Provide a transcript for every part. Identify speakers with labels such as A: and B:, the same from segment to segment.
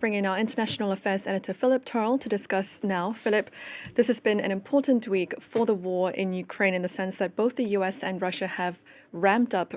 A: bring in our international affairs editor, Philip Turle, to discuss now. Philip, this has been an important week for the war in Ukraine in the sense that both the US and Russia have ramped up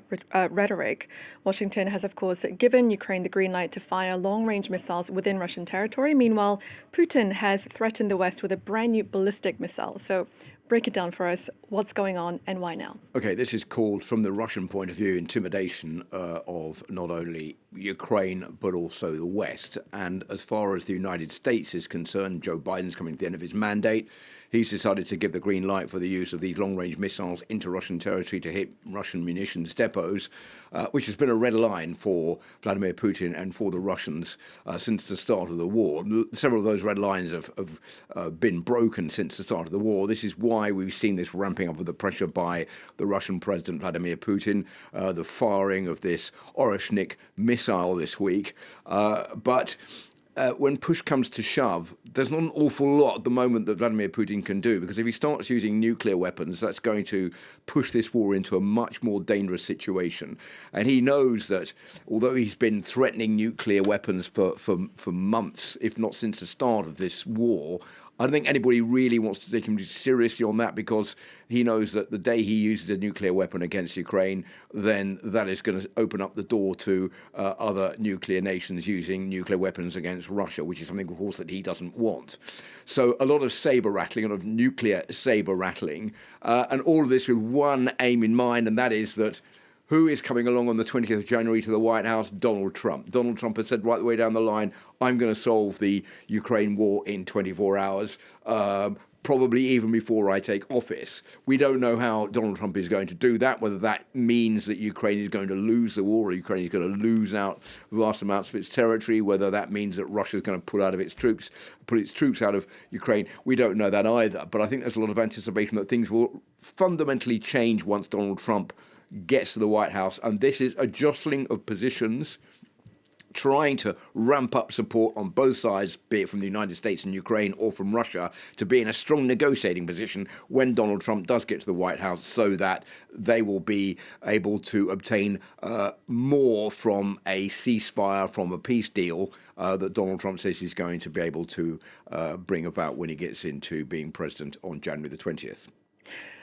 A: rhetoric. Washington has, of course, given Ukraine the green light to fire long-range missiles within Russian territory. Meanwhile, Putin has threatened the West with a brand new ballistic missile. So break it down for us. What's going on and why now?
B: Okay, this is called, from the Russian point of view, intimidation of not only Ukraine but also the West. And as far as the United States is concerned, Joe Biden's coming to the end of his mandate. He's decided to give the green light for the use of these long-range missiles into Russian territory to hit Russian munitions depots, which has been a red line for Vladimir Putin and for the Russians since the start of the war. Several of those red lines have been broken since the start of the war. This is why we've seen this ramping up of the pressure by the Russian President Vladimir Putin, the firing of this Oreshnik missile this week. But when push comes to shove, there's not an awful lot at the moment that Vladimir Putin can do, because if he starts using nuclear weapons, that's going to push this war into a much more dangerous situation. And he knows that although he's been threatening nuclear weapons for months, if not since the start of this war, I don't think anybody really wants to take him seriously on that, because he knows that the day he uses a nuclear weapon against Ukraine, then that is going to open up the door to other nuclear nations using nuclear weapons against Russia, which is something, of course, that he doesn't want. So a lot of saber rattling, a lot of nuclear saber rattling, and all of this with one aim in mind, and that is that who is coming along on the 20th of January to the White House? Donald Trump. Donald Trump has said right the way down the line, I'm going to solve the Ukraine war in 24 hours, probably even before I take office. We don't know how Donald Trump is going to do that, whether that means that Ukraine is going to lose the war, or Ukraine is going to lose out vast amounts of its territory, whether that means that Russia is going to put its troops out of Ukraine. We don't know that either. But I think there's a lot of anticipation that things will fundamentally change once Donald Trump gets to the White House, and this is a jostling of positions, trying to ramp up support on both sides, be it from the United States and Ukraine or from Russia, to be in a strong negotiating position when Donald Trump does get to the White House, so that they will be able to obtain more from a ceasefire, from a peace deal that Donald Trump says he's going to be able to bring about when he gets into being president on January the 20th.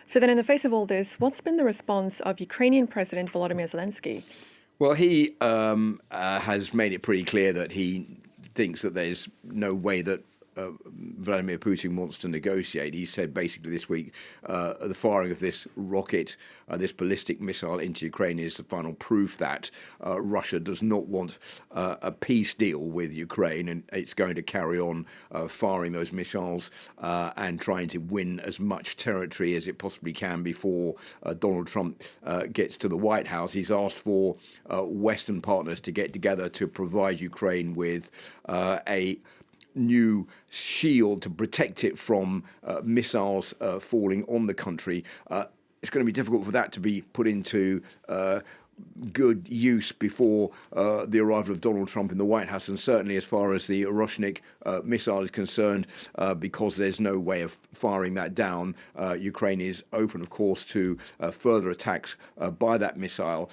A: So then in the face of all this, what's been the response of Ukrainian President Volodymyr Zelensky?
B: Well, he has made it pretty clear that he thinks that there's no way that Vladimir Putin wants to negotiate. He said basically this week the firing of this rocket, this ballistic missile into Ukraine, is the final proof that Russia does not want a peace deal with Ukraine, and it's going to carry on firing those missiles and trying to win as much territory as it possibly can before Donald Trump gets to the White House. He's asked for Western partners to get together to provide Ukraine with a new shield to protect it from missiles falling on the country. It's going to be difficult for that to be put into good use before the arrival of Donald Trump in the White House, and certainly as far as the Oreshnik missile is concerned, because there's no way of firing that down. Ukraine is open, of course, to further attacks by that missile.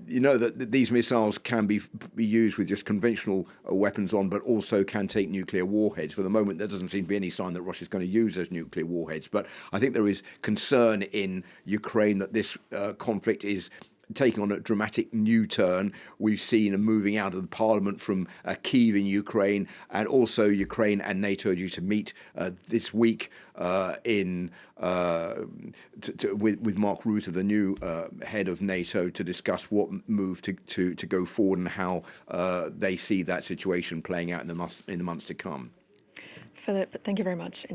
B: You know that these missiles can be used with just conventional weapons on, but also can take nuclear warheads. For the moment, there doesn't seem to be any sign that Russia is going to use those nuclear warheads, but I think there is concern in Ukraine that this conflict is taking on a dramatic new turn. We've seen a moving out of the parliament from Kyiv in Ukraine, and also Ukraine and NATO are due to meet this week with Mark Rutte, the new head of NATO, to discuss what move to go forward and how they see that situation playing out in the months to come.
A: Philip, thank you very much.